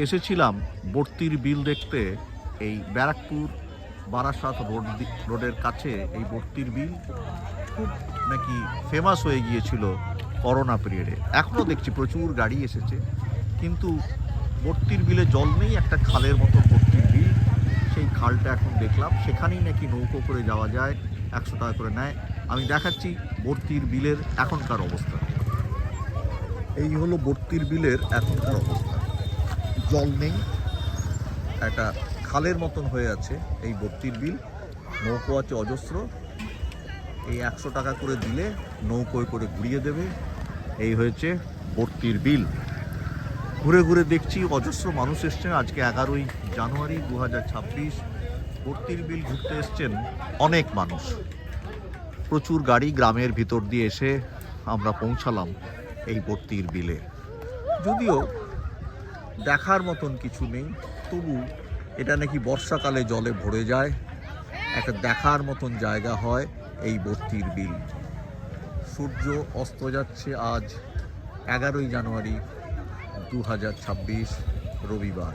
এসেছিলাম বর্তির বিল দেখতে। এই ব্যারাকপুর বারাসাত রোডের কাছে এই বর্তির বিল খুব নাকি ফেমাস হয়ে গিয়েছিল করোনা পিরিয়ডে। এখনও দেখছি প্রচুর গাড়ি এসেছে, কিন্তু বর্তির বিলে জল নেই। একটা খালের মতো বর্তির বিল, সেই খালটা এখন দেখলাম, সেখানেই নাকি নৌকো করে যাওয়া যায়, 100 টাকা করে নেয়। আমি দেখাচ্ছি বর্তির বিলের এখনকার অবস্থা। এই হলো বর্তির বিলের এখনকার অবস্থা। জল নেই, একটা খালের মতন হয়ে আছে এই বর্তির বিল। নৌকো আছে অজস্র, এই 100 টাকা করে দিলে নৌকোয় করে ঘুরিয়ে দেবে। এই হয়েছে বর্তির বিল। ঘুরে ঘুরে দেখছি অজস্র মানুষ এসছেন। আজকে 11ই জানুয়ারি 2026। বর্তির বিল ঘুরতে এসছেন অনেক মানুষ, প্রচুর গাড়ি। গ্রামের ভিতর দিয়ে এসে আমরা পৌঁছালাম এই বর্তির বিলে। যদিও দেখার মতন কিছু নেই, তবু এটা নাকি বর্ষাকালে জলে ভরে যায়, একটা দেখার মতন জায়গা হয় এই বর্তির বিল। সূর্য অস্ত যাচ্ছে আজ 11ই জানুয়ারি 2026 রবিবার।